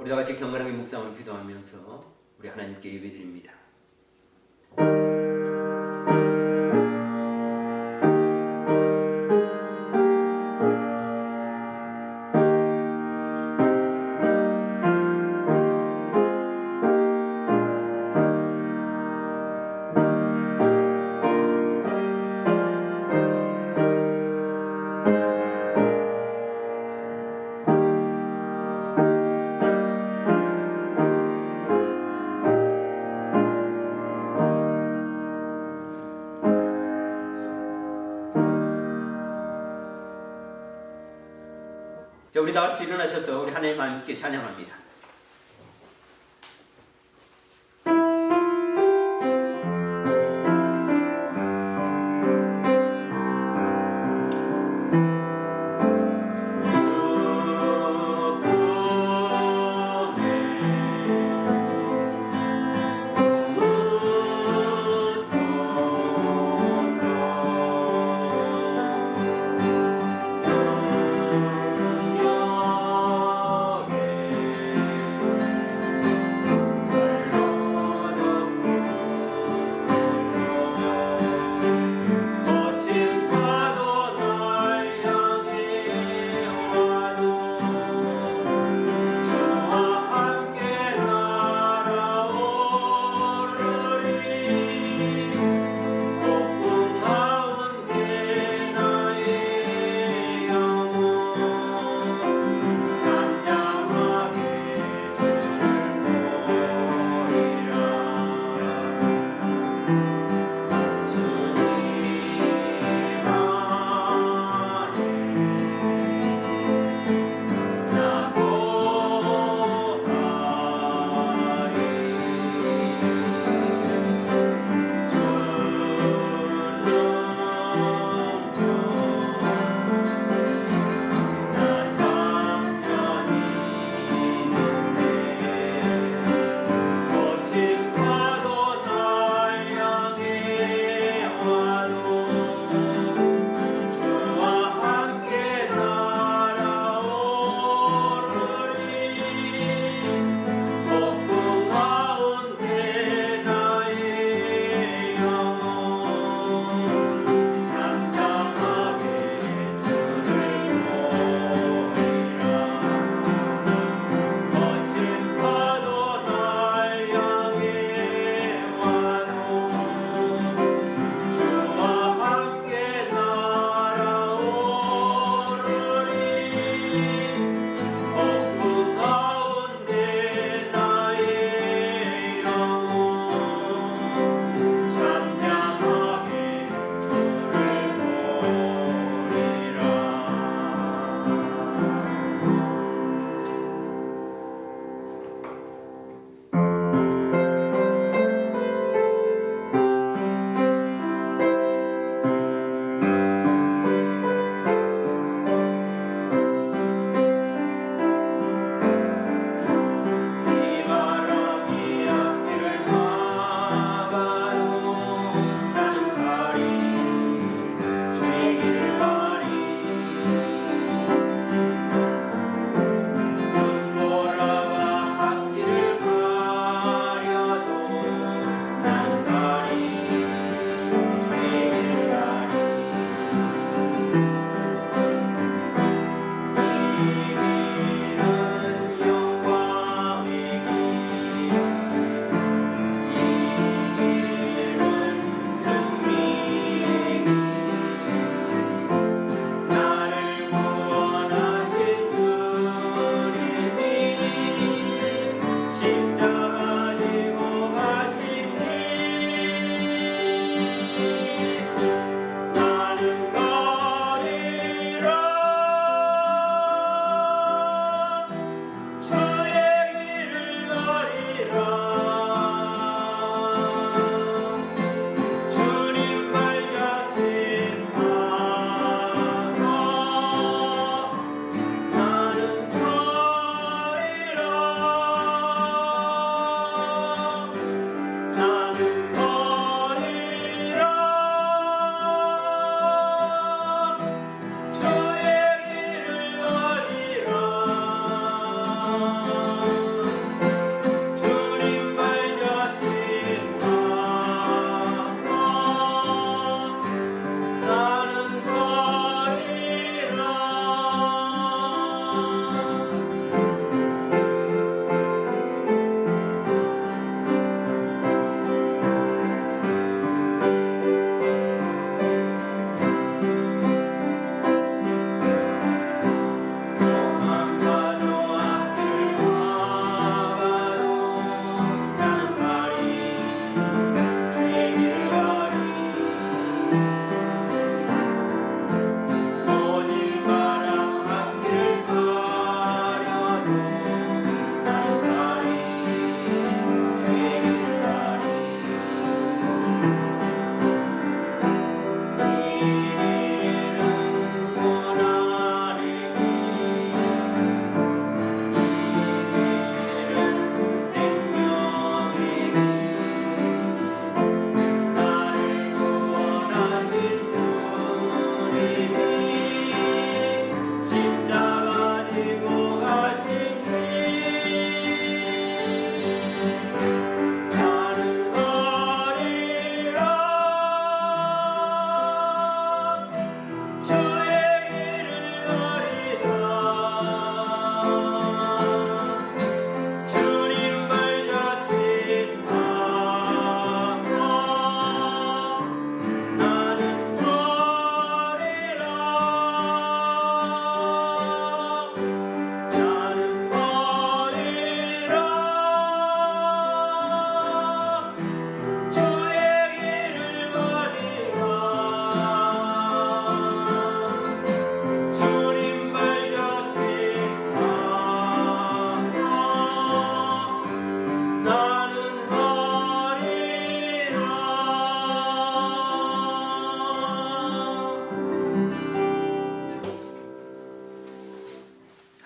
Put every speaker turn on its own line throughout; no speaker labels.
우리 다 같이 경건하게 묵상으로 기도하면서 우리 하나님께 예배드립니다. 자, 우리 다 같이 일어나셔서 우리 하나님 함께 찬양합니다.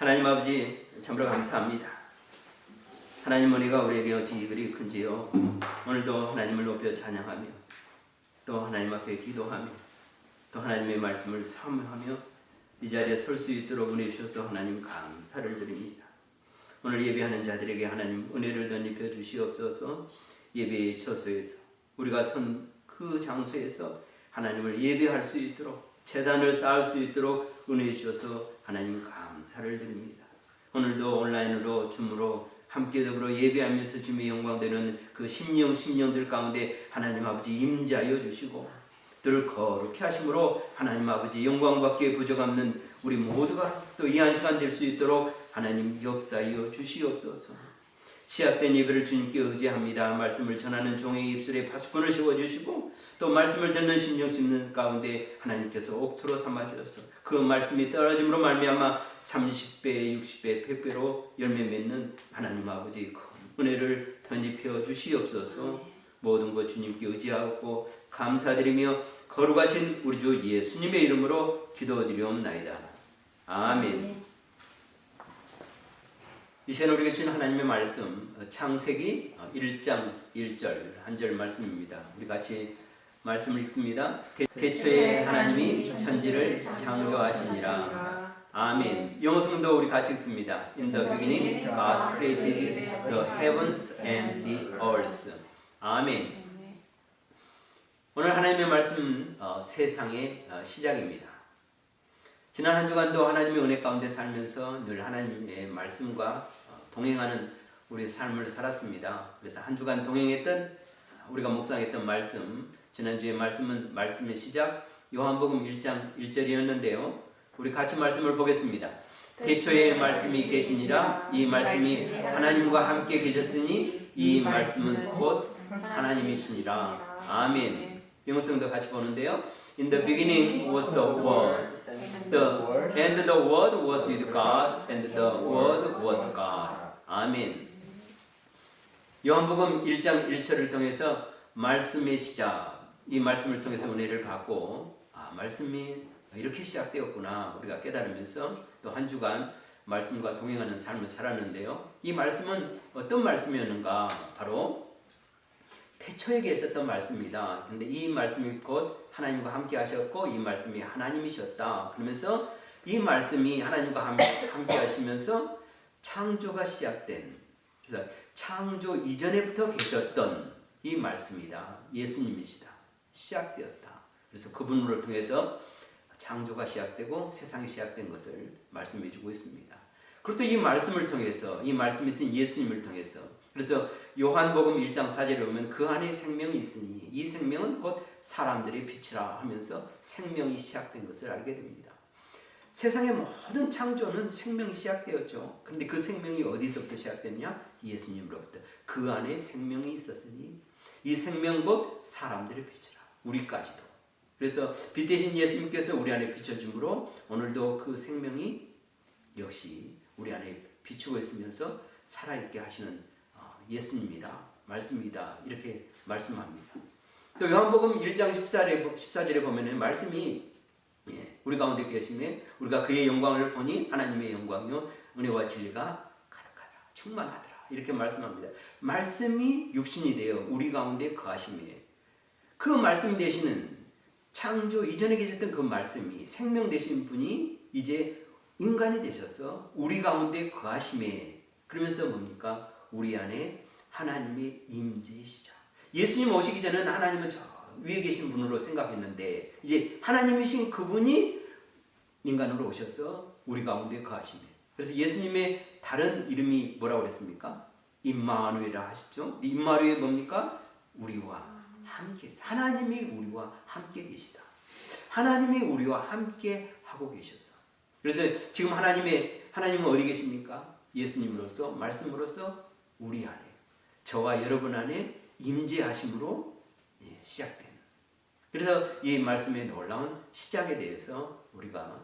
하나님 아버지 참으로 감사합니다. 하나님 은혜가 우리에게 어찌 그리 큰지요. 오늘도 하나님을 높여 찬양하며 또 하나님 앞에 기도하며 또 하나님의 말씀을 사모하며 이 자리에 설 수 있도록 은혜 주셔서 하나님 감사를 드립니다. 오늘 예배하는 자들에게 하나님 은혜를 덧입혀 주시옵소서. 예배의 처소에서 우리가 선 그 장소에서 하나님을 예배할 수 있도록 제단을 쌓을 수 있도록 은혜 주셔서 하나님 감사를 드립니다. 오늘도 온라인으로 줌으로 함께 더불어 예배하면서 주님의 영광되는 그 심령들 가운데 하나님 아버지 임재하여 주시고 늘 거룩히 하심으로 하나님 아버지 영광받기에 부족없는 우리 모두가 또 이 한 시간 될 수 있도록 하나님 역사하여 주시옵소서. 시작된 예배를 주님께 의지합니다. 말씀을 전하는 종의 입술에 파수꾼을 세워주시고 또 말씀을 듣는 심령 짚는 가운데 하나님께서 옥토로 삼아주셔서 그 말씀이 떨어짐으로 말미암아 30배, 60배, 100배로 열매 맺는 하나님 아버지 큰 은혜를 덧입혀 주시옵소서. 모든 것 주님께 의지하고 감사드리며 거룩하신 우리 주 예수님의 이름으로 기도드리옵나이다. 아멘. 이제 우리가 주신 하나님의 말씀 창세기 1장 1절 한 절 말씀입니다. 우리 같이 말씀을 읽습니다. 태초에 하나님이 천지를 창조하시니라. 아멘. 영어 성도 우리 같이 읽습니다. In the beginning God created the heavens and the earth. 아멘. 오늘 하나님의 말씀 세상의 시작입니다. 지난 한 주간도 하나님의 은혜 가운데 살면서 늘 하나님의 말씀과 동행하는 우리의 삶을 살았습니다. 그래서 한 주간 동행했던 우리가 묵상했던 말씀, 지난주에 말씀의 시작 요한복음 1장 1절이었는데요. 우리 같이 말씀을 보겠습니다. 태초에 말씀이 계시니라. 이 말씀이 하나님과 함께 계셨으니 이 말씀은 곧 하나님이시니라. 아멘. 영어성도 같이 보는데요. In the beginning was the Word, and the Word was with God, and the Word was God. 아멘. 요한복음 1장 1절을 통해서 말씀의 시작, 이 말씀을 통해서 은혜를 받고 말씀이 이렇게 시작되었구나 우리가 깨달으면서 또 한 주간 말씀과 동행하는 삶을 살았는데요. 이 말씀은 어떤 말씀이었는가? 바로 태초에 계셨던 말씀입니다. 근데 이 말씀이 곧 하나님과 함께 하셨고 이 말씀이 하나님이셨다. 그러면서 이 말씀이 하나님과 함께 하시면서 창조가 시작된, 그래서 창조 이전에부터 계셨던 이 말씀이다. 예수님이시다. 시작되었다. 그래서 그분을 통해서 창조가 시작되고 세상이 시작된 것을 말씀해 주고 있습니다. 그리고 또 이 말씀을 통해서, 이 말씀이 있은 예수님을 통해서, 그래서 요한복음 1장 4절에 보면 그 안에 생명이 있으니 이 생명은 곧 사람들의 빛이라 하면서 생명이 시작된 것을 알게 됩니다. 세상의 모든 창조는 생명이 시작되었죠. 그런데 그 생명이 어디서부터 시작됐냐? 예수님으로부터. 그 안에 생명이 있었으니 이 생명 곧 사람들의 빛이라. 우리까지도. 그래서 빛 대신 예수님께서 우리 안에 비춰줌으로 오늘도 그 생명이 역시 우리 안에 비추고 있으면서 살아있게 하시는 예수님이다. 말씀이다. 이렇게 말씀합니다. 또 요한복음 1장 14절에 보면 말씀이 우리 가운데 계시며 우리가 그의 영광을 보니 하나님의 영광이요 은혜와 진리가 가득하다. 충만하더라. 이렇게 말씀합니다. 말씀이 육신이 되어 우리 가운데 거하시며 그 말씀 되시는 창조 이전에 계셨던 그 말씀이 생명 되신 분이 이제 인간이 되셔서 우리 가운데 거하심에 그러면서 뭡니까? 우리 안에 하나님의 임재이시죠. 예수님 오시기 전에는 하나님은 저 위에 계신 분으로 생각했는데 이제 하나님이신 그분이 인간으로 오셔서 우리 가운데 거하시며 그래서 예수님의 다른 이름이 뭐라고 그랬습니까? 임마누엘이라 하시죠. 임마누엘이 뭡니까? 우리와 함께 하나님이 우리와 함께 계시다. 하나님이 우리와 함께 하고 계셔서 그래서 지금 하나님은 어디 계십니까? 예수님으로서 말씀으로서 우리 안에 저와 여러분 안에 임재하심으로 시작된. 그래서 이 말씀의 놀라운 시작에 대해서 우리가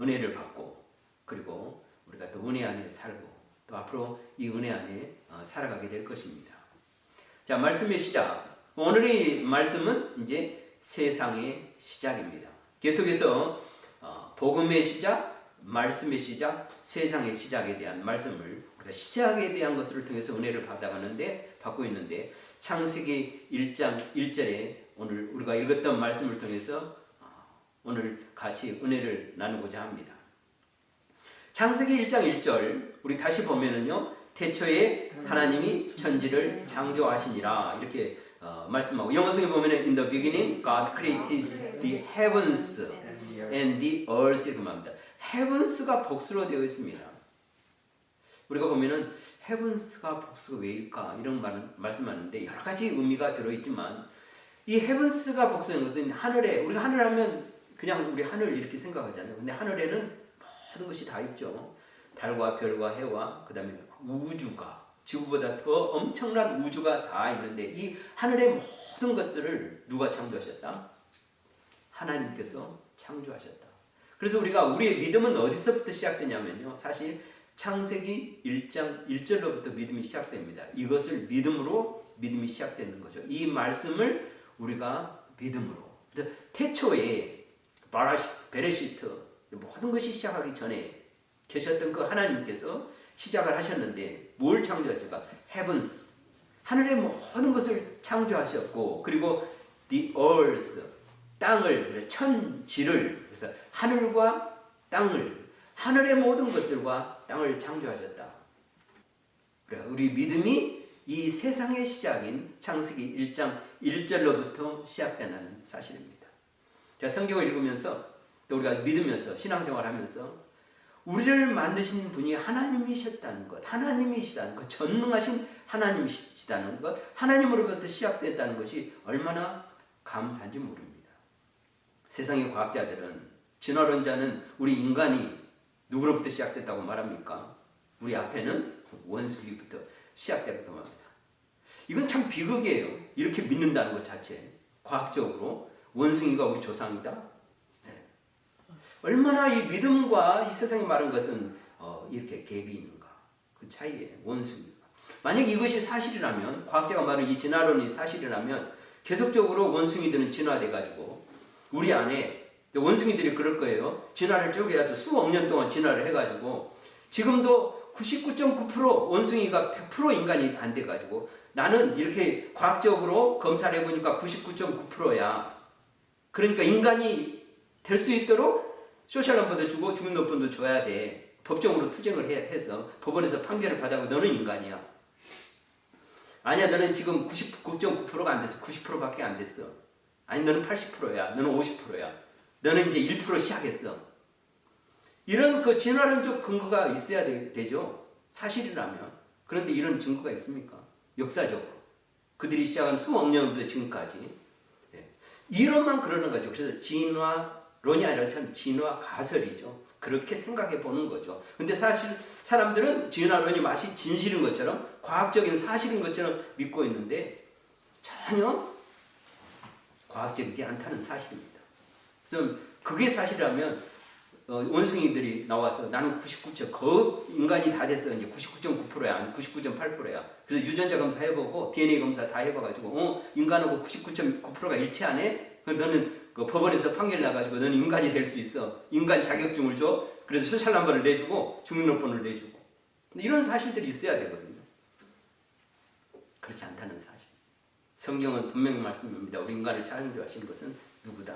은혜를 받고 그리고 우리가 또 은혜 안에 살고 또 앞으로 이 은혜 안에 살아가게 될 것입니다. 자, 말씀의 시작. 오늘의 말씀은 이제 세상의 시작입니다. 계속해서 복음의 시작, 말씀의 시작, 세상의 시작에 대한 말씀을 우리가 시작에 대한 것을 통해서 은혜를 받고 있는데 창세기 1장 1절에 오늘 우리가 읽었던 말씀을 통해서 오늘 같이 은혜를 나누고자 합니다. 창세기 1장 1절 우리 다시 보면은요, 태초에 하나님이 천지를 창조하시니라 이렇게 말씀하고, 영어성에 보면은 in the beginning God created the heavens and the earth 이렇게 말합니다. heavens가 복수로 되어 있습니다. 우리가 보면은 heavens가 복수가 왜일까 이런 말씀하는데 여러 가지 의미가 들어있지만, 이 heavens가 복수인 것은 하늘에, 우리가 하늘 하면 그냥 우리 하늘 이렇게 생각하잖아요. 근데 하늘에는 모든 것이 다 있죠. 달과 별과 해와 그 다음에 우주가, 지구보다 더 엄청난 우주가 다 있는데 이 하늘의 모든 것들을 누가 창조하셨다? 하나님께서 창조하셨다. 그래서 우리의 믿음은 어디서부터 시작되냐면요, 사실 창세기 1장 1절로부터 믿음이 시작됩니다. 이것을 믿음으로 믿음이 시작되는 거죠. 이 말씀을 우리가 믿음으로, 태초에 베레시트 모든 것이 시작하기 전에 계셨던 그 하나님께서 시작을 하셨는데 뭘 창조하실까? heavens, 하늘의 모든 것을 창조하셨고, 그리고 the earth, 땅을, 천지를, 그래서 하늘과 땅을, 하늘의 모든 것들과 땅을 창조하셨다. 우리 믿음이 이 세상의 시작인 창세기 1장 1절로부터 시작되는 사실입니다. 자, 성경을 읽으면서 또 우리가 믿으면서 신앙생활하면서 우리를 만드신 분이 하나님이셨다는 것, 하나님이시다는 것, 전능하신 하나님이시다는 것, 하나님으로부터 시작됐다는 것이 얼마나 감사한지 모릅니다. 세상의 과학자들은, 진화론자는 우리 인간이 누구로부터 시작됐다고 말합니까? 우리 앞에는 원숭이부터 시작됐다고 말합니다. 이건 참 비극이에요. 이렇게 믿는다는 것 자체. 과학적으로 원숭이가 우리 조상이다. 얼마나 이 믿음과 이 세상이 말한 것은 이렇게 갭이 있는가, 그 차이예요. 원숭이가 만약 이것이 사실이라면, 과학자가 말하는 이 진화론이 사실이라면 계속적으로 원숭이들은 진화돼 가지고 우리 안에, 원숭이들이 그럴 거예요. 진화를 쭉 해서 수억 년 동안 진화를 해가지고 지금도 99.9% 원숭이가 100% 인간이 안 돼가지고, 나는 이렇게 과학적으로 검사를 해보니까 99.9%야. 그러니까 인간이 될 수 있도록 소셜넘버도 주고 주민등록번호도 줘야 돼. 법정으로 투쟁을 해서 법원에서 판결을 받아고 너는 인간이야. 아니야, 너는 지금 99.9%가 안 됐어. 90%밖에 안 됐어. 아니, 너는 80%야. 너는 50%야. 너는 이제 1% 시작했어. 이런 그 진화론적 근거가 있어야 되죠. 사실이라면. 그런데 이런 증거가 있습니까? 역사적으로. 그들이 시작한 수억 년부터 지금까지. 이론만 그러는 거죠. 그래서 진화론이 아니라 참 진화 가설이죠. 그렇게 생각해 보는 거죠. 근데 사실 사람들은 진화론이 마치 진실인 것처럼, 과학적인 사실인 것처럼 믿고 있는데 전혀 과학적이지 않다는 사실입니다. 그래서 그게 사실이라면 원숭이들이 나와서 나는 99%, 인간이 다 됐어. 이제 99.9%야. 아니 99.8%야. 그래서 유전자 검사 해보고 DNA 검사 다 해봐가지고 인간하고 99.9%가 일치하네? 그럼 너는 그 법원에서 판결 나가지고 너는 인간이 될 수 있어. 인간 자격증을 줘. 그래서 소셜넘버를 내주고 주민등록번호를 내주고. 이런 사실들이 있어야 되거든요. 그렇지 않다는 사실. 성경은 분명히 말씀합니다. 우리 인간을 창조하신 것은 누구다?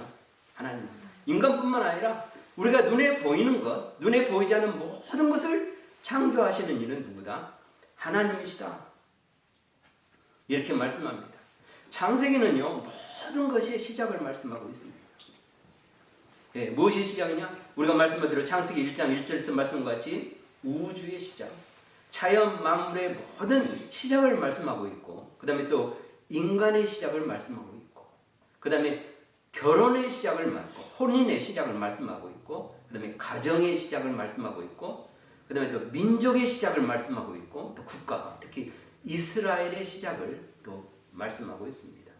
하나님. 인간뿐만 아니라 우리가 눈에 보이는 것, 눈에 보이지 않는 모든 것을 창조하시는 이는 누구다? 하나님이시다. 이렇게 말씀합니다. 창세기는요, 모든 것의 시작을 말씀하고 있습니다. 무엇이 시작이냐? 우리가 말씀한 대로 창세기 1장 1절에서 말씀같이 우주의 시작, 자연 만물의 모든 시작을 말씀하고 있고, 그 다음에 또 인간의 시작을 말씀하고 있고, 그 다음에 결혼의 시작을 말하고, 혼인의 시작을 말씀하고 있고, 그 다음에 가정의 시작을 말씀하고 있고, 그 다음에 또 민족의 시작을 말씀하고 있고, 또 국가, 특히 이스라엘의 시작을 또 말씀하고 있습니다.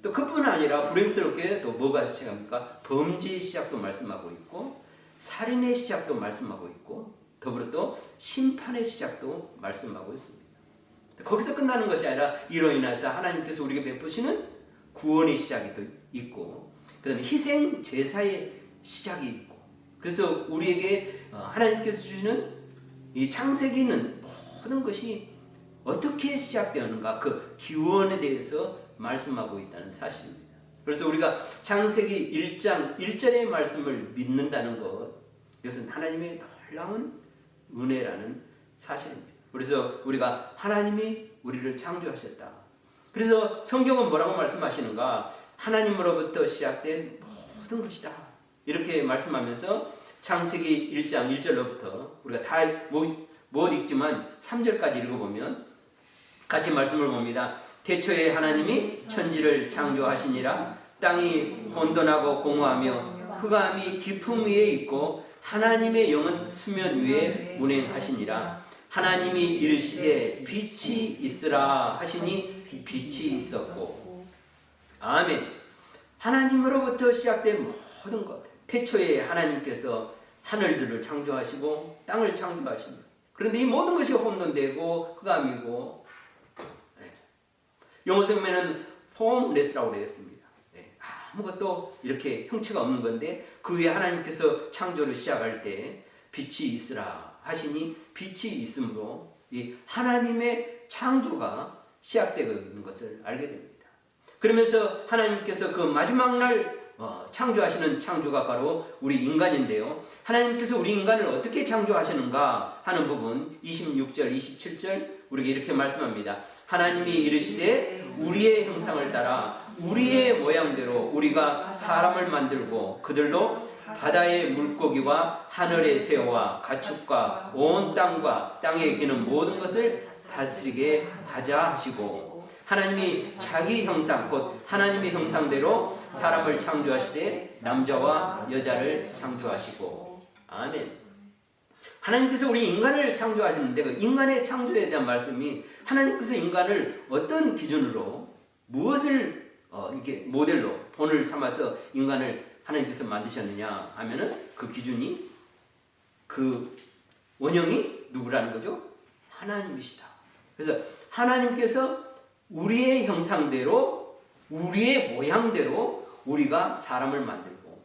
또 그뿐 아니라 불행스럽게 또 뭐가 시작합니까? 범죄의 시작도 말씀하고 있고, 살인의 시작도 말씀하고 있고, 더불어 또 심판의 시작도 말씀하고 있습니다. 거기서 끝나는 것이 아니라 이로 인해서 하나님께서 우리에게 베푸시는 구원의 시작이 또 있고, 그 다음에 희생 제사의 시작이 있고, 그 그래서 우리에게 하나님께서 주시는 이 창세기는 모든 것이 어떻게 시작되었는가 그 기원에 대해서 말씀하고 있다는 사실입니다. 그래서 우리가 창세기 1장 1절의 말씀을 믿는다는 것, 이것은 하나님의 놀라운 은혜라는 사실입니다. 그래서 우리가 하나님이 우리를 창조하셨다. 그래서 성경은 뭐라고 말씀하시는가? 하나님으로부터 시작된 모든 것이다. 이렇게 말씀하면서 창세기 1장 1절로부터 우리가 다 못 읽지만 3절까지 읽어보면 같이 말씀을 봅니다. 태초에 하나님이 천지를 창조하시니라. 땅이 혼돈하고 공허하며 흑암이 깊음 위에 있고 하나님의 영은 수면 위에 운행하시니라. 하나님이 이르시되 빛이 있으라 하시니 빛이 있었고. 아멘. 하나님으로부터 시작된 모든 것. 태초에 하나님께서 하늘들을 창조하시고 땅을 창조하십니다. 그런데 이 모든 것이 혼돈되고 흑암이고, 영어 성경에는 formless라고 되어 있습니다. 아무것도 이렇게 형체가 없는 건데 그 위에 하나님께서 창조를 시작할 때 빛이 있으라 하시니 빛이 있으므로 이 하나님의 창조가 시작되고 있는 것을 알게 됩니다. 그러면서 하나님께서 그 마지막 날 창조하시는 창조가 바로 우리 인간인데요. 하나님께서 우리 인간을 어떻게 창조하시는가 하는 부분 26절, 27절 우리에게 이렇게 말씀합니다. 하나님이 이르시되 우리의 형상을 따라 우리의 모양대로 우리가 사람을 만들고 그들로 바다의 물고기와 하늘의 새와 가축과 온 땅과 땅에 기는 모든 것을 다스리게 하자 하시고, 하나님이 자기 형상 곧 하나님의 형상대로 사람을 창조하시되 남자와 여자를 창조하시고. 아멘. 하나님께서 우리 인간을 창조하시는데 그 인간의 창조에 대한 말씀이 하나님께서 인간을 어떤 기준으로 무엇을 이렇게 모델로 본을 삼아서 인간을 하나님께서 만드셨느냐 하면은 그 기준이 그 원형이 누구라는 거죠? 하나님이시다. 그래서 하나님께서 우리의 형상대로 우리의 모양대로 우리가 사람을 만들고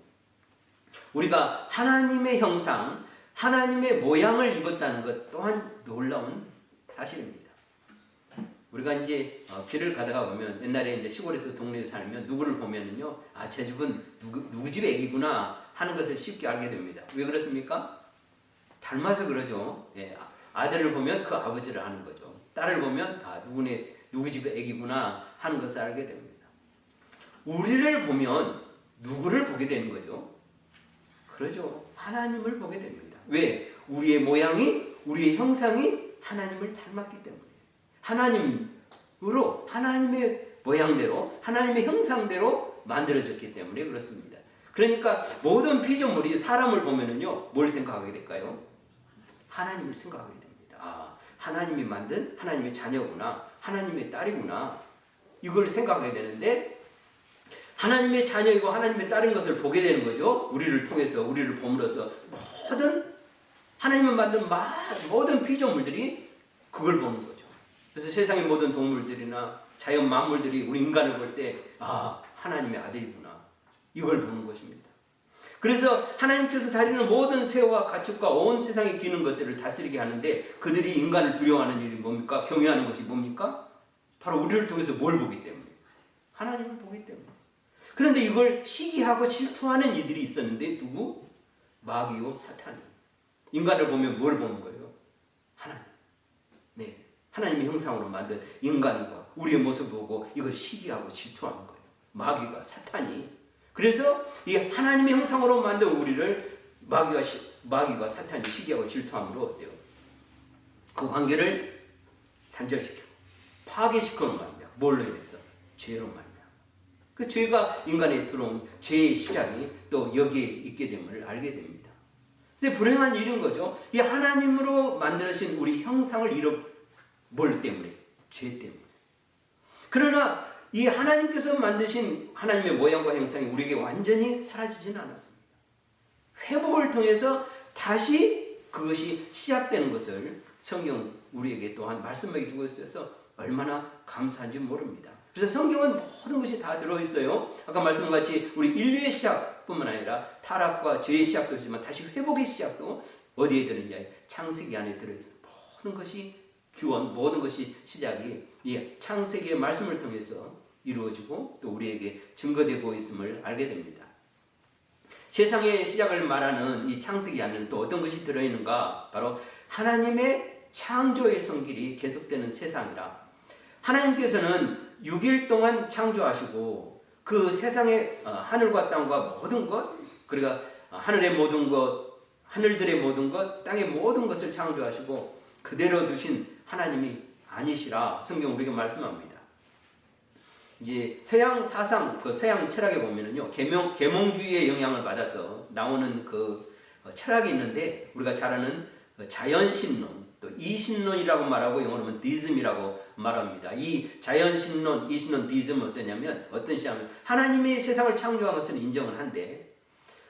우리가 하나님의 형상 하나님의 모양을 입었다는 것 또한 놀라운 사실입니다. 우리가 이제 길을 가다가 보면 옛날에 이제 시골에서 동네에 살면 누구를 보면은요, 아, 제 집은 누구 집 애기구나 하는 것을 쉽게 알게 됩니다. 왜 그렇습니까? 닮아서 그러죠. 예, 아들을 보면 그 아버지를 아는 거죠. 딸을 보면 아, 누구 집의 애기구나 하는 것을 알게 됩니다. 우리를 보면 누구를 보게 되는 거죠? 그러죠. 하나님을 보게 됩니다. 왜? 우리의 모양이, 우리의 형상이 하나님을 닮았기 때문에. 하나님으로, 하나님의 모양대로, 하나님의 형상대로 만들어졌기 때문에 그렇습니다. 그러니까 모든 피조물이 사람을 보면은요, 뭘 생각하게 될까요? 하나님을 생각하게 됩니다. 아, 하나님이 만든 하나님의 자녀구나, 하나님의 딸이구나, 이걸 생각하게 되는데, 하나님의 자녀이고 하나님의 딸인 것을 보게 되는 거죠. 우리를 통해서, 우리를 보므로서 모든 하나님을 만든 모든 피조물들이 그걸 보는 거죠. 그래서 세상의 모든 동물들이나 자연 만물들이 우리 인간을 볼 때 아, 하나님의 아들이구나, 이걸 보는 것입니다. 그래서 하나님께서 다리는 모든 새와 가축과 온 세상에 기는 것들을 다스리게 하는데 그들이 인간을 두려워하는 일이 뭡니까? 경외하는 것이 뭡니까? 바로 우리를 통해서 뭘 보기 때문에? 하나님을 보기 때문에. 그런데 이걸 시기하고 질투하는 이들이 있었는데 누구? 마귀요 사탄이. 인간을 보면 뭘 보는 거예요? 하나님. 네, 하나님의 형상으로 만든 인간과 우리의 모습을 보고 이걸 시기하고 질투하는 거예요. 마귀가, 사탄이. 그래서 이 하나님의 형상으로 만든 우리를 마귀가 사탄이 시기하고 질투함으로 어때요? 그 관계를 단절시키고 파괴시키는 말이야. 뭘로 인해서? 죄로 말이야. 그 죄가 인간에 들어온 죄의 시작이 또 여기에 있게 됨을 알게 됩니다. 그래서 불행한 일인 거죠. 이 하나님으로 만드신 우리 형상을 뭘 때문에? 죄 때문에. 그러나 이 하나님께서 만드신 하나님의 모양과 형상이 우리에게 완전히 사라지지는 않았습니다. 회복을 통해서 다시 그것이 시작되는 것을 성경 우리에게 또한 말씀하게 주고 있어서 얼마나 감사한지 모릅니다. 그래서 성경은 모든 것이 다 들어있어요. 아까 말씀과 같이 우리 인류의 시작, 뿐만 아니라 타락과 죄의 시작도 있지만 다시 회복의 시작도 어디에 들었냐? 창세기 안에 들어있어. 모든 것이 기원, 모든 것이 시작이 이 창세기의 말씀을 통해서 이루어지고 또 우리에게 증거되고 있음을 알게 됩니다. 세상의 시작을 말하는 이 창세기 안에는 또 어떤 것이 들어있는가? 바로 하나님의 창조의 손길이 계속되는 세상이라. 하나님께서는 6일 동안 창조하시고 그 세상의 하늘과 땅과 모든 것, 그러니까 하늘의 모든 것, 하늘들의 모든 것, 땅의 모든 것을 창조하시고 그대로 두신 하나님이 아니시라 성경 우리에게 말씀합니다. 이제 서양 사상, 그 서양 철학에 보면은요, 계몽주의의 영향을 받아서 나오는 그 철학이 있는데 우리가 잘 아는 자연신론, 또 이신론이라고 말하고 영어로는 디즘이라고 말합니다. 이 자연신론, 이신론, 디즘은 어떠냐면 어떤 뜻이냐면 하나님이 세상을 창조한 것은 인정을 한데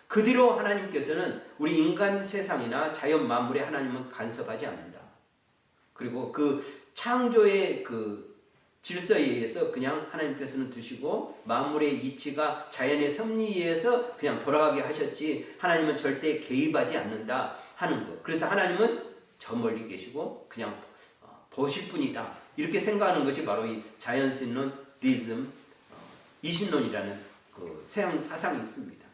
그 뒤로 하나님께서는 우리 인간 세상이나 자연 만물에 하나님은 간섭하지 않는다. 그리고 그 창조의 그 질서에 의해서 그냥 하나님께서는 두시고 만물의 이치가 자연의 섭리에 의해서 그냥 돌아가게 하셨지 하나님은 절대 개입하지 않는다 하는 것. 그래서 하나님은 저 멀리 계시고 그냥 보실 뿐이다. 이렇게 생각하는 것이 바로 이 자연신론, 디즘, 이신론이라는 그 서양 사상이 있습니다.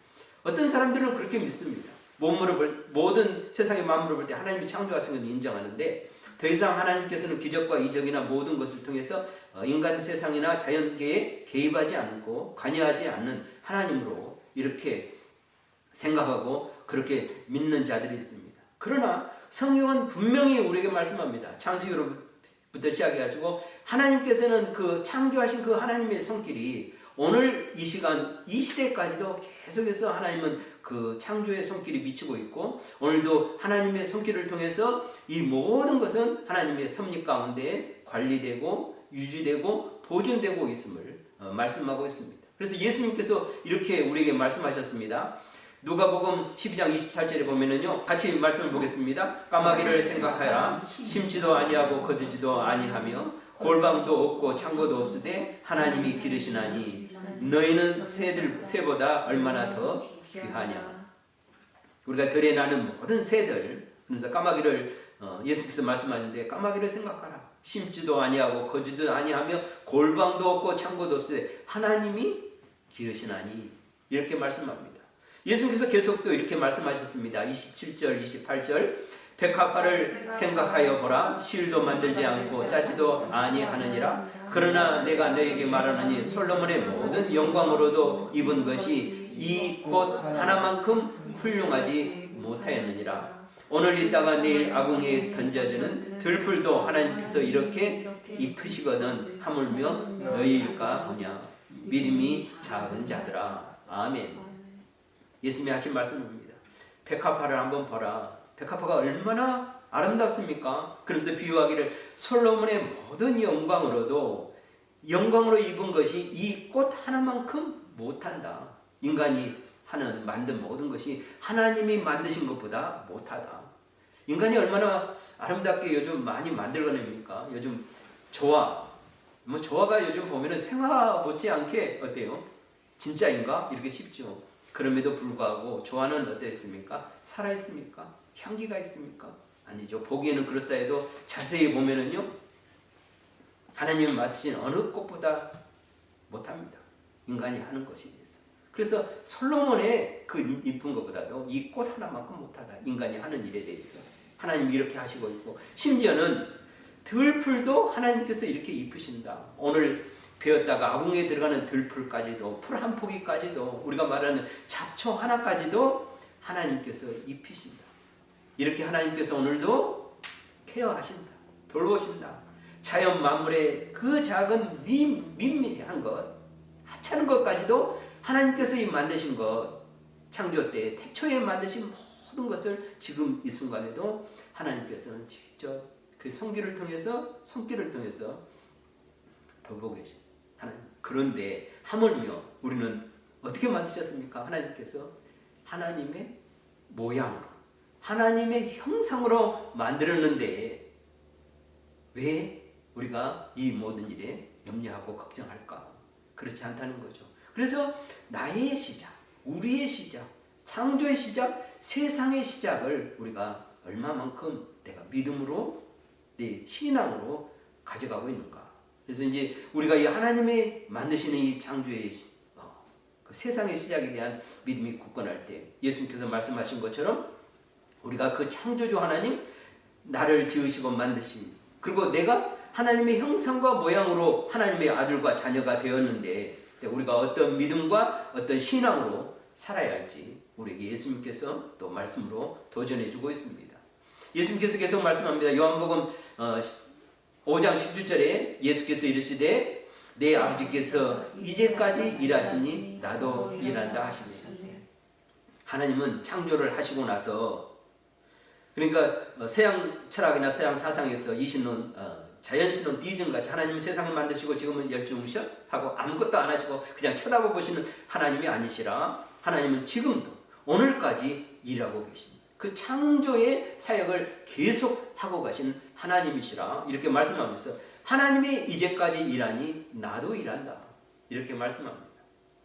어떤 사람들은 그렇게 믿습니다. 모든 세상의 만물을 볼 때 하나님이 창조하신 건 인정하는데 더 이상 하나님께서는 기적과 이적이나 모든 것을 통해서 인간 세상이나 자연계에 개입하지 않고 관여하지 않는 하나님으로 이렇게 생각하고 그렇게 믿는 자들이 있습니다. 그러나 성경은 분명히 우리에게 말씀합니다. 창세기로부터 시작해가지고 하나님께서는 그 창조하신 그 하나님의 손길이 오늘 이 시간, 이 시대까지도 계속해서 하나님은 그 창조의 손길이 미치고 있고 오늘도 하나님의 손길을 통해서 이 모든 것은 하나님의 섭리 가운데 관리되고 유지되고 보존되고 있음을 말씀하고 있습니다. 그래서 예수님께서 이렇게 우리에게 말씀하셨습니다. 누가복음 12장 24절에 보면은요, 같이 말씀을 보겠습니다. 까마귀를 생각하여라. 심지도 아니하고 거두지도 아니하며 골방도 없고 창고도 없으되 하나님이 기르시나니 너희는 새보다 얼마나 더 귀하냐. 우리가 들에 나는 모든 새들, 그래서 까마귀를 예수께서 말씀하는데 까마귀를 생각하라. 심지도 아니하고 거두지도 아니하며 골방도 없고 창고도 없으되 하나님이 기르시나니 이렇게 말씀합니다. 예수께서 계속 또 이렇게 말씀하셨습니다. 27절, 28절 백합화를 생각하여 보라. 실도 만들지 않고 짜지도 아니하느니라. 그러나 내가 너에게 말하노니 솔로몬의 모든 영광으로도 입은 것이 이 꽃 하나만큼 훌륭하지 못하였느니라. 오늘 있다가 내일 아궁이에 던져지는 들풀도 하나님께서 이렇게 입히시거든 하물며 너희일까 보냐. 믿음이 작은 자들아. 아멘. 예수님이 하신 말씀입니다. 백합화를 한번 보라. 백합화가 얼마나 아름답습니까? 그러면서 비유하기를 솔로몬의 모든 영광으로 입은 것이 이 꽃 하나만큼 못한다. 인간이 만든 모든 것이 하나님이 만드신 것보다 못하다. 인간이 얼마나 아름답게 요즘 많이 만들어냅니까? 요즘 조화가 요즘 보면은 생화 못지않게 어때요? 진짜인가? 이렇게 싶죠. 그럼에도 불구하고 조화는 어땠습니까? 살아있습니까? 향기가 있습니까? 아니죠. 보기에는 그럴싸해도 자세히 보면은요, 하나님이 맡으신 어느 꽃보다 못합니다. 인간이 하는 것에 대해서. 그래서 솔로몬의 그 이쁜 것보다도 이 꽃 하나만큼 못하다. 인간이 하는 일에 대해서. 하나님이 이렇게 하시고 있고, 심지어는 들풀도 하나님께서 이렇게 입으신다. 오늘 배웠다가 아궁이에 들어가는 들풀까지도, 풀 한 포기까지도, 우리가 말하는 잡초 하나까지도 하나님께서 입히신다. 이렇게 하나님께서 오늘도 케어하신다. 돌보신다. 자연 만물의 그 작은 미미한 것, 하찮은 것까지도 하나님께서 만드신 것, 창조 때 태초에 만드신 모든 것을 지금 이 순간에도 하나님께서는 직접 그 손길을 통해서 돌보고 계신 하나님. 그런데 하물며 우리는 어떻게 만드셨습니까? 하나님께서 하나님의 모양으로, 하나님의 형상으로 만들었는데 왜 우리가 이 모든 일에 염려하고 걱정할까? 그렇지 않다는 거죠. 그래서 나의 시작, 우리의 시작, 창조의 시작, 세상의 시작을 우리가 얼마만큼 내가 믿음으로, 내 신앙으로 가져가고 있는가. 그래서 이제 우리가 이 하나님이 만드시는 이 창조의 그 세상의 시작에 대한 믿음이 굳건할 때 예수님께서 말씀하신 것처럼 우리가 그 창조주 하나님, 나를 지으시고 만드신, 그리고 내가 하나님의 형상과 모양으로 하나님의 아들과 자녀가 되었는데 우리가 어떤 믿음과 어떤 신앙으로 살아야 할지 우리에게 예수님께서 또 말씀으로 도전해 주고 있습니다. 예수님께서 계속 말씀합니다. 요한복음 5장 17절에 예수께서 이르시되 내 아버지께서 이제까지 일하시니 나도 일한다 하시니, 하나님은 창조를 하시고 나서, 그러니까 서양 철학이나 서양 사상에서 이 신론, 자연신론 비즈음같이 하나님 세상을 만드시고 지금은 열중셔 하고 아무것도 안 하시고 그냥 쳐다보시는 하나님이 아니시라, 하나님은 지금도 오늘까지 일하고 계십니다. 그 창조의 사역을 계속하고 가신 하나님이시라 이렇게 말씀하면서 하나님이 이제까지 일하니 나도 일한다 이렇게 말씀합니다.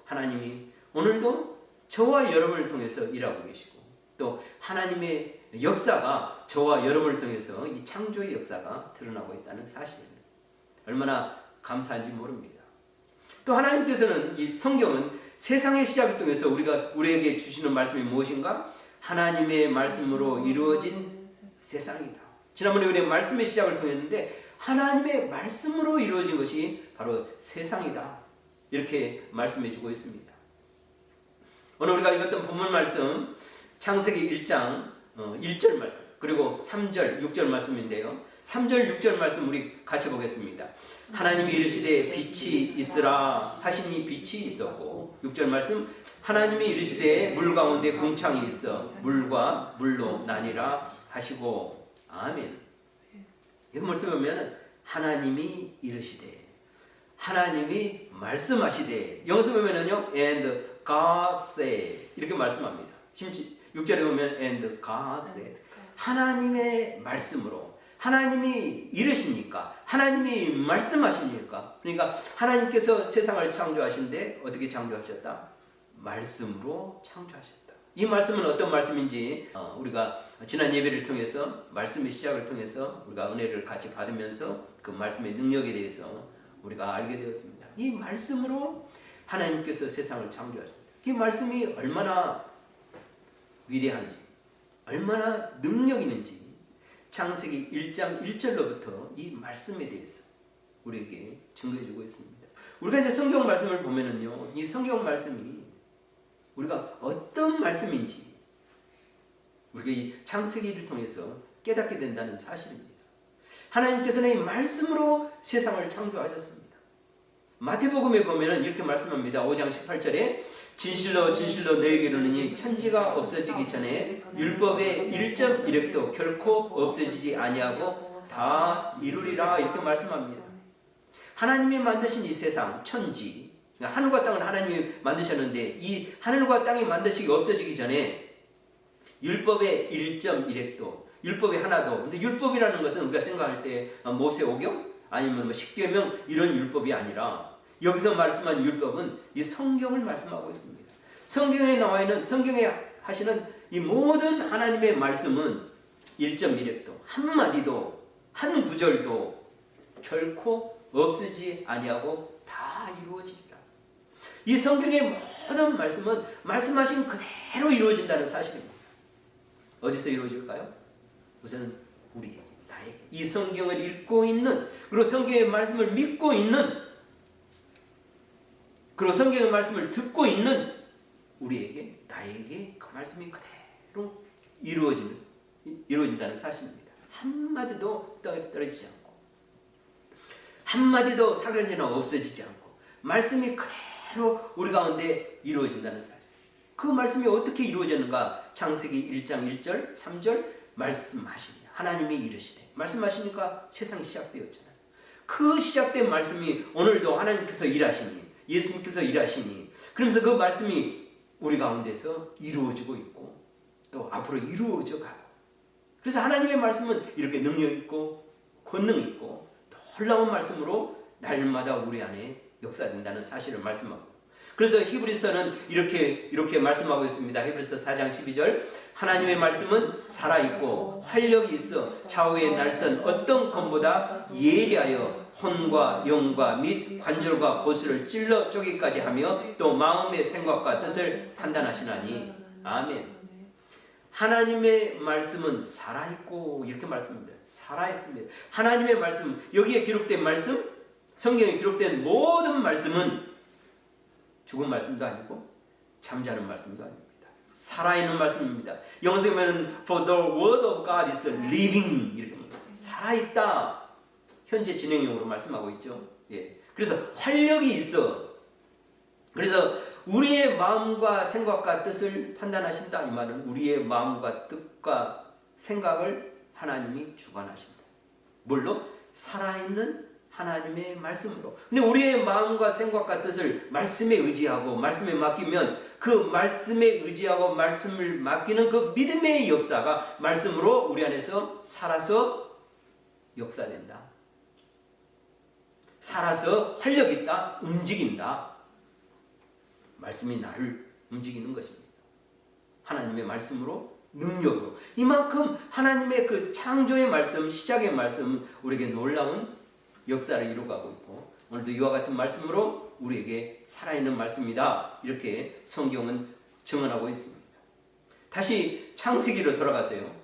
하나님이 오늘도 저와 여러분을 통해서 일하고 계시고, 또 하나님의 역사가 저와 여러분을 통해서 이 창조의 역사가 드러나고 있다는 사실입니다. 얼마나 감사한지 모릅니다. 또 하나님께서는 이 성경은 세상의 시작을 통해서 우리에게 주시는 말씀이 무엇인가? 하나님의 말씀으로 이루어진 세상이다. 지난번에 우리 말씀의 시작을 통했는데 하나님의 말씀으로 이루어진 것이 바로 세상이다 이렇게 말씀해 주고 있습니다. 오늘 우리가 읽었던 본문 말씀 창세기 1장 1절 말씀, 그리고 3절 6절 말씀인데요, 3절 6절 말씀 우리 같이 보겠습니다. 하나님이 이르시되 빛이 있으라 하시니 빛이 있었고, 6절 말씀 하나님이 이르시되 물 가운데 궁창이 있어 물과 물로 나뉘라 하시고. 아멘. 이거 말씀 보면 하나님이 이르시되, 하나님이 말씀하시되, 영어서 보면은요 and God said 이렇게 말씀합니다. 6절에 보면 and God said, 하나님의 말씀으로, 하나님이 이르시니까, 하나님이 말씀하시니까. 그러니까 하나님께서 세상을 창조하신데 어떻게 창조하셨다? 말씀으로 창조하셨다. 이 말씀은 어떤 말씀인지 우리가 지난 예배를 통해서, 말씀의 시작을 통해서 우리가 은혜를 같이 받으면서 그 말씀의 능력에 대해서 우리가 알게 되었습니다. 이 말씀으로 하나님께서 세상을 창조하셨습니다. 이 말씀이 얼마나 위대한지, 얼마나 능력 있는지 창세기 1장 1절로부터 이 말씀에 대해서 우리에게 증거해 주고 있습니다. 우리가 이제 성경 말씀을 보면은요, 이 성경 말씀이 우리가 어떤 말씀인지 우리가 이 창세기를 통해서 깨닫게 된다는 사실입니다. 하나님께서는 이 말씀으로 세상을 창조하셨습니다. 마태복음에 보면은 이렇게 말씀합니다. 5장 18절에 진실로 진실로 너희에게 이르노니 천지가 없어지기 전에 율법의 1.1획도 결코 없어지지 아니하고 다 이루리라 이렇게 말씀합니다. 하나님이 만드신 이 세상, 천지, 하늘과 땅을 하나님이 만드셨는데 이 하늘과 땅이 만드시기 없어지기 전에 율법의 1.1획도, 율법이 하나도, 근데 율법이라는 것은 우리가 생각할 때 모세오경 아니면 뭐 십계명 이런 율법이 아니라 여기서 말씀한 율법은 이 성경을 말씀하고 있습니다. 성경에 나와 있는, 성경에 하시는 이 모든 하나님의 말씀은 1.1획도, 한마디도, 한 구절도 결코 없으지 아니하고 다 이루어지리라. 이 성경의 모든 말씀은 말씀하신 그대로 이루어진다는 사실입니다. 어디서 이루어질까요? 우선 우리에게, 나에게, 이 성경을 읽고 있는, 그리고 성경의 말씀을 믿고 있는, 그리고 성경의 말씀을 듣고 있는 우리에게, 나에게 그 말씀이 그대로 이루어진다는 사실입니다. 한마디도 떨어지지 않고, 한마디도 사그라지나 없어지지 않고, 말씀이 그대로 우리 가운데 이루어진다는 사실. 그 말씀이 어떻게 이루어졌는가? 창세기 1장 1절 3절 말씀하십니다. 하나님이 이르시되, 말씀하시니까 세상이 시작되었잖아요. 그 시작된 말씀이 오늘도 하나님께서 일하시니, 예수님께서 일하시니, 그러면서 그 말씀이 우리 가운데서 이루어지고 있고 또 앞으로 이루어져 가고, 그래서 하나님의 말씀은 이렇게 능력 있고 권능 있고 놀라운 말씀으로 날마다 우리 안에 역사된다는 사실을 말씀하고, 그래서 히브리서는 이렇게 말씀하고 있습니다. 히브리서 4장 12절 하나님의 말씀은 살아있고 활력이 있어 좌우의 날선 어떤 검보다 예리하여 혼과 영과 및 관절과 고수를 찔러 쪼개기까지 하며 또 마음의 생각과 뜻을 판단하시나니 아멘. 하나님의 말씀은 살아있고 이렇게 말씀합니다. 살아있습니다. 하나님의 말씀, 여기에 기록된 말씀, 성경에 기록된 모든 말씀은 죽은 말씀도 아니고 잠자는 말씀도 아닙니다. 살아있는 말씀입니다. 영어에 보면 For the word of God is living 이렇게 합니다. 살아있다. 현재 진행형으로 말씀하고 있죠. 예. 그래서 활력이 있어. 그래서 우리의 마음과 생각과 뜻을 판단하신다. 이 말은 우리의 마음과 뜻과 생각을 하나님이 주관하신다. 뭘로? 살아있는 하나님의 말씀으로. 근데 우리의 마음과 생각과 뜻을 말씀에 의지하고 말씀에 맡기면 그 말씀에 의지하고 말씀을 맡기는 그 믿음의 역사가 말씀으로 우리 안에서 살아서 역사된다. 살아서 활력 있다. 움직인다. 말씀이 나를 움직이는 것입니다. 하나님의 말씀으로 능력으로. 이만큼 하나님의 그 창조의 말씀, 시작의 말씀은 우리에게 놀라운 역사를 이루어가고 있고 오늘도 이와 같은 말씀으로 우리에게 살아있는 말씀이다. 이렇게 성경은 증언하고 있습니다. 다시 창세기로 돌아가세요.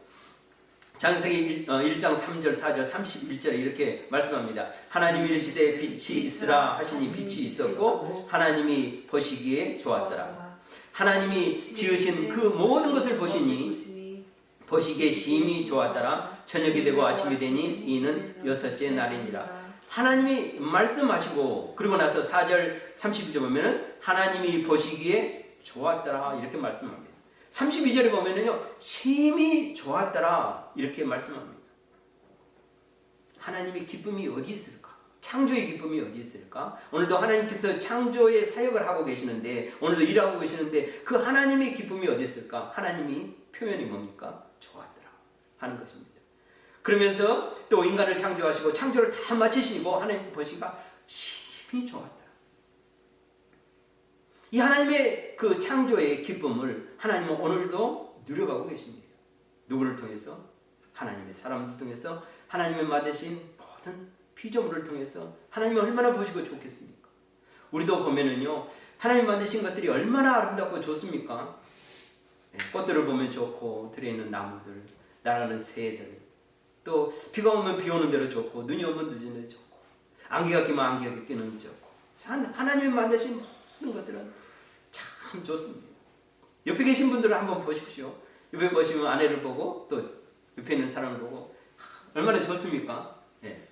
창세기 1장 3절 4절 31절에 이렇게 말씀합니다. 하나님이 이르시되 빛이 있으라 하시니 빛이 있었고 하나님이 보시기에 좋았더라. 하나님이 지으신 그 모든 것을 보시니 보시기에 심히 좋았더라. 저녁이 되고 아침이 되니 이는 여섯째 날이니라. 하나님이 말씀하시고 그리고 나서 4절 32절 보면은 하나님이 보시기에 좋았더라 이렇게 말씀합니다. 32절에 보면은요 심히 좋았더라 이렇게 말씀합니다. 하나님의 기쁨이 어디 있을까? 창조의 기쁨이 어디 있을까? 오늘도 하나님께서 창조의 사역을 하고 계시는데 오늘도 일하고 계시는데 그 하나님의 기쁨이 어디 있을까? 하나님이 표현이 뭡니까? 좋았더라 하는 것입니다. 그러면서 또 인간을 창조하시고 창조를 다 마치시고 하나님 보시니까 심히 좋았더라. 이 하나님의 그 창조의 기쁨을 하나님은 오늘도 누려가고 계십니다. 누구를 통해서? 하나님의 사람들 통해서 하나님의 만드신 모든 피조물을 통해서 하나님이 얼마나 보시고 좋겠습니까? 우리도 보면은요 하나님 만드신 것들이 얼마나 아름답고 좋습니까? 꽃들을 보면 좋고 들에 있는 나무들, 날아가는 새들, 또 비가 오면 비 오는 대로 좋고 눈이 오면 눈이 오는 대로 좋고 안개가 끼면 안개가 끼는 좋고 하나님이 만드신 모든 것들은 참 좋습니다. 옆에 계신 분들을 한번 보십시오. 옆에 보시면 아내를 보고 또 옆에 있는 사람을 보고 얼마나 좋습니까? 예.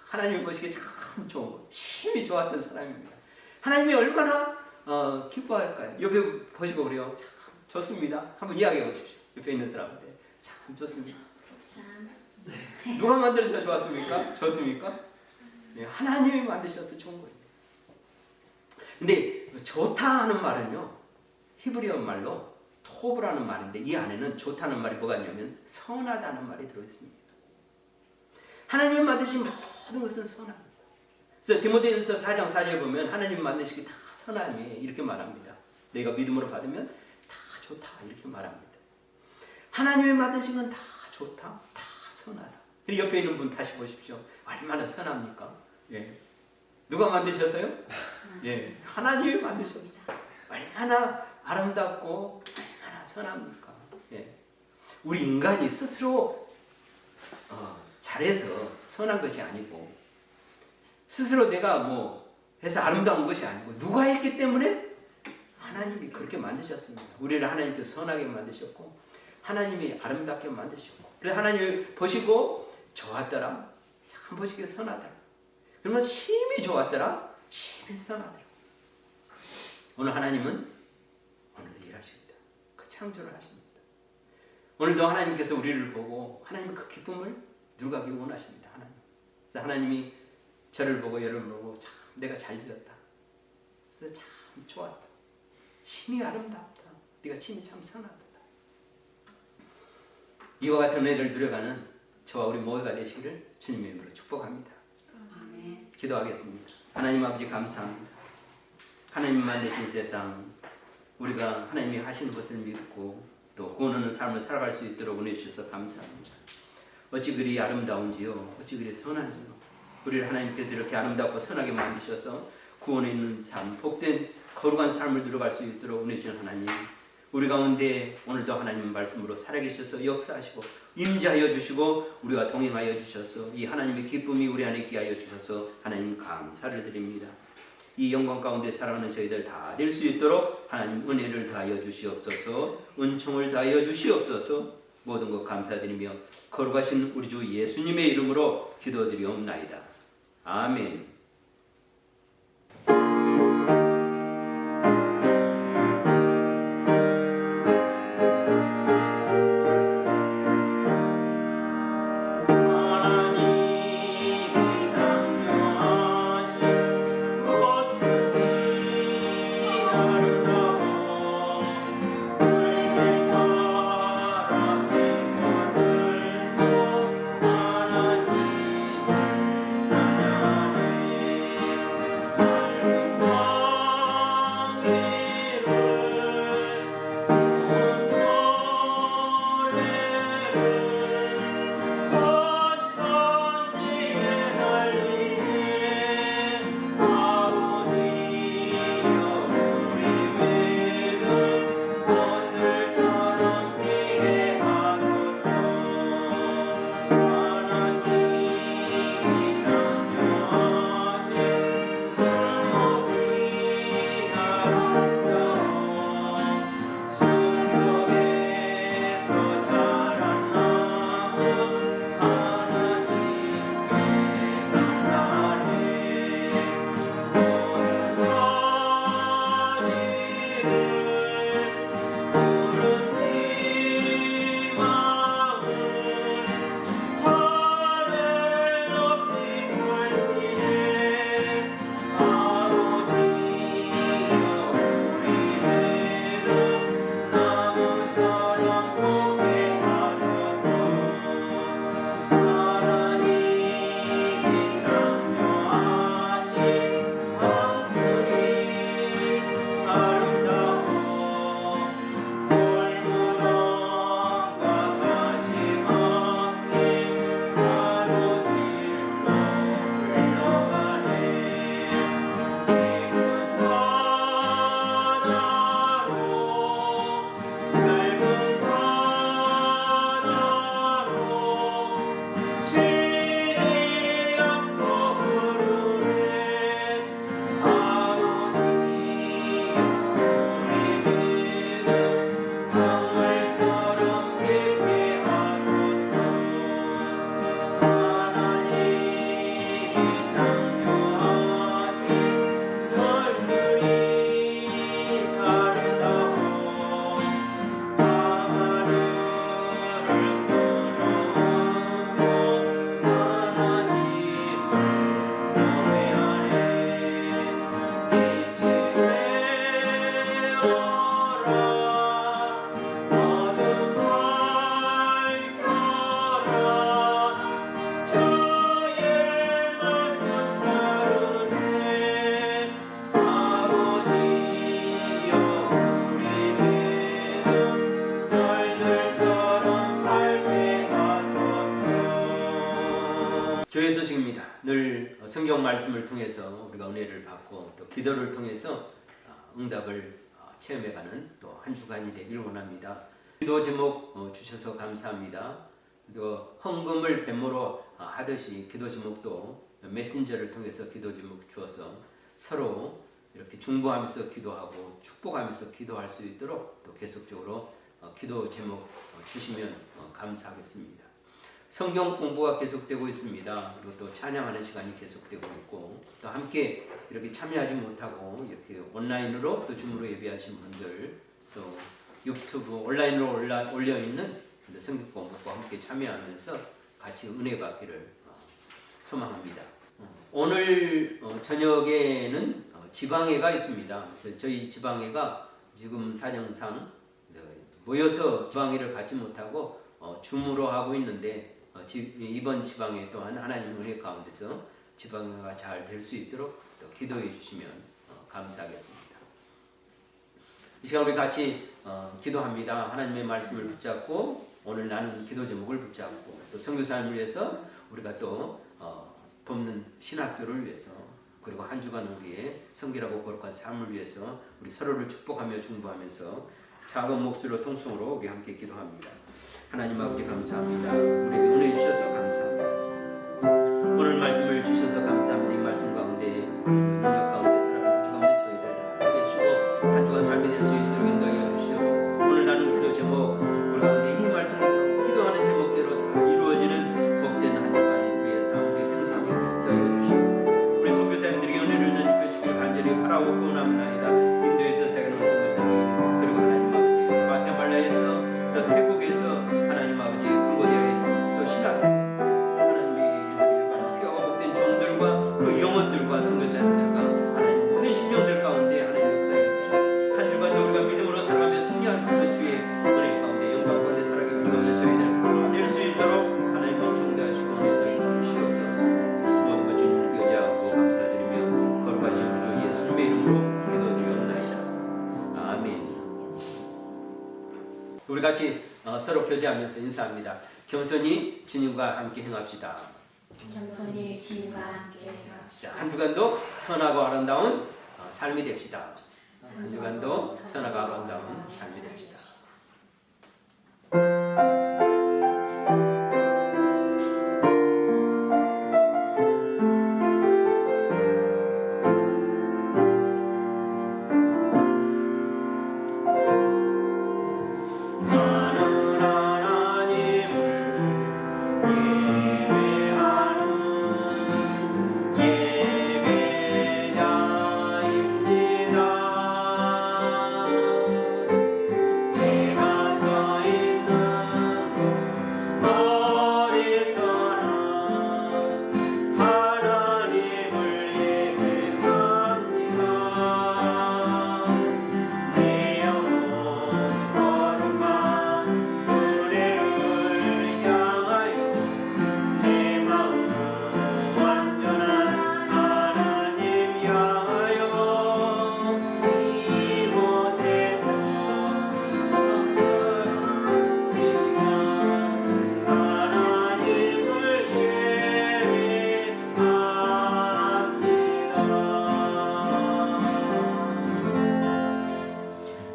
하나님을 보시기에 참 좋고 심히 좋았던 사람입니다. 하나님이 얼마나 기뻐할까요? 옆에 보시고 그래요. 참 좋습니다. 한번 이야기해 보십시오. 옆에 있는 사람한테 참 좋습니다. 누가 만들어서 좋았습니까? 좋습니까? 네, 하나님이 만드셔서 좋은 거예요. 근데 좋다 하는 말은요 히브리어 말로 토브라는 말인데 이 안에는 좋다는 말이 뭐가 있냐면 선하다는 말이 들어있습니다. 하나님이 만드신 모든 것은 선합니다. 그래서 디모데전서 4장 4절에 보면 하나님이 만드시기 다 선함이에요 이렇게 말합니다. 너희가 믿음으로 받으면 다 좋다 이렇게 말합니다. 하나님이 만드신 건 다 좋다, 다 선하다. 그리고 옆에 있는 분 다시 보십시오. 얼마나 선합니까? 예. 누가 만드셨어요? 예, 하나님이 만드셨어요. 얼마나 아름답고 얼마나 선합니까? 예. 우리 인간이 스스로 잘해서 선한 것이 아니고 스스로 내가 뭐 해서 아름다운 것이 아니고 누가 했기 때문에 하나님이 그렇게 만드셨습니다. 우리를 하나님께서 선하게 만드셨고 하나님이 아름답게 만드셨고 그래서 하나님을 보시고 좋았더라. 참 보시기에 선하더라. 그러면 심히 좋았더라. 심히 선하더라. 오늘 하나님은 오늘도 일하십니다. 그 창조를 하십니다. 오늘도 하나님께서 우리를 보고 하나님의 그 기쁨을 누가기 원하십니다. 하나님. 그래서 하나님이 저를 보고 여러분을 보고 참 내가 잘 지었다. 그래서 참 좋았다. 심히 아름답다. 네가 심히 참 선하다. 이와 같은 은혜를 누려가는 저와 우리 모두가 되시기를 주님의 이름으로 축복합니다.
아멘.
기도하겠습니다. 하나님 아버지 감사합니다. 하나님만 되신 세상, 우리가 하나님이 하시는 것을 믿고 또 구원하는 삶을 살아갈 수 있도록 은혜 주셔서 감사합니다. 어찌 그리 아름다운지요, 어찌 그리 선한지요. 우리를 하나님께서 이렇게 아름답고 선하게 만드셔서 구원에 있는 삶, 복된 거룩한 삶을 누려갈 수 있도록 은혜 주신 하나님, 우리 가운데 오늘도 하나님 말씀으로 살아계셔서 역사하시고 임재하여 주시고 우리와 동행하여 주셔서 이 하나님의 기쁨이 우리 안에 있게 하여 주셔서 하나님 감사를 드립니다. 이 영광 가운데 살아가는 저희들 다 될 수 있도록 하나님 은혜를 다하여 주시옵소서, 은총을 다하여 주시옵소서. 모든 것 감사드리며 거룩하신 우리 주 예수님의 이름으로 기도드리옵나이다. 아멘. 교회 소식입니다. 늘 성경 말씀을 통해서 우리가 은혜를 받고 또 기도를 통해서 응답을 체험해가는 또 한 주간이 되길 원합니다. 기도 제목 주셔서 감사합니다. 또 헌금을 배모로 하듯이 기도 제목도 메신저를 통해서 기도 제목 주어서 서로 이렇게 중보하면서 기도하고 축복하면서 기도할 수 있도록 또 계속적으로 기도 제목 주시면 감사하겠습니다. 성경 공부가 계속되고 있습니다. 그리고 또 찬양하는 시간이 계속되고 있고 또 함께 이렇게 참여하지 못하고 이렇게 온라인으로 또 줌으로 예배하신 분들 또 유튜브 온라인으로 올려 있는 성경 공부와 함께 참여하면서 같이 은혜 받기를 소망합니다. 오늘 저녁에는 지방회가 있습니다. 저희 지방회가 지금 사정상 모여서 지방회를 갖지 못하고 줌으로 하고 있는데 이번 지방회 또한 하나님 은혜 가운데서 지방회가 잘 될 수 있도록 또 기도해 주시면 감사하겠습니다. 이 시간 우리 같이 기도합니다. 하나님의 말씀을 붙잡고 오늘 나눈 기도 제목을 붙잡고 또 선교사님을 위해서 우리가 또 돕는 신학교를 위해서 그리고 한 주간 우리의 성결하고 거룩한 삶을 위해서 우리 서로를 축복하며 중보하면서 작은 목소리로 통성으로 우리 함께 기도합니다. 하나님 아버지 감사합니다. 우리에게 은혜 주셔서 감사합니다. 오늘 말씀을 주셔서 감사합니다. 이 말씀 가운데 능력 가운데 살아가는 부족함을 저희들 다 계시고 한 주간 삶이 될 수 있도록 인도하여 주시옵소서. 오늘 나눈 기도 제목 우리 가운데 이 말씀을 기도하는 제목대로 다 이루어지는 복된 한 주간 우리의 삶 우리의 평생에 인도하여 주시옵소서. 우리 선교사님들에게 은혜를 전입하시길 간절히 바라고 원합니다. 인도에서 사역하는 선교사님 그리고 하나님 아버지 과테말라에서 또 태국에서 하나님 아버지 캄보디아에서 또 신라에서 하나님의 일들을 가는 피하고 복된 종들과 그 영혼들과 선교사님들과 하나님 모든 심령들 가운데 하나님 역사해 주시고 한 주간도 우리가 믿음으로 살아가며 승리하는 삶의 주의 은혜 가운데 영광 가운데 살아가기 위해서 저희들 다 낼 수 있도록 하나님 경종대하시고 은혜를 주시옵소서. 모든 것 주님 교제하고 감사드리며 거룩하신 우리 주 예수님의 이름으로 기도드리옵나이다. 아멘. 우리 같이 서로 교제하면서 인사합니다. 겸손히 주님과 함께 행합시다.
겸손히 주님과 함께 행합시다.
한 주간도 선하고 아름다운 삶이 됩시다. 한 주간도 선하고 아름다운 삶이 됩시다.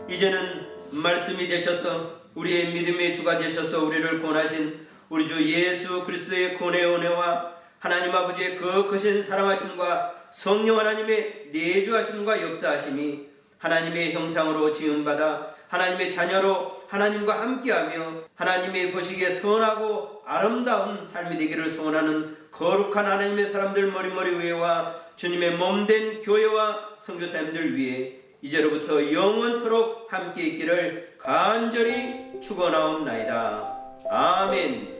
이제는 말씀이 되셔서 우리의 믿음의 주가 되셔서 우리를 구원하신 우리 주 예수 그리스도의 구원의 은혜와 하나님 아버지의 거룩하신 사랑하심과 성령 하나님의 내주하심과 역사하심이 하나님의 형상으로 지음받아 하나님의 자녀로 하나님과 함께하며 하나님의 보시기에 선하고 아름다운 삶이 되기를 소원하는 거룩한 하나님의 사람들 머리머리 위에와 주님의 몸된 교회와 선교사님들 위에 이제로부터 영원토록 함께 있기를 간절히 축원하옵나이다. 아멘.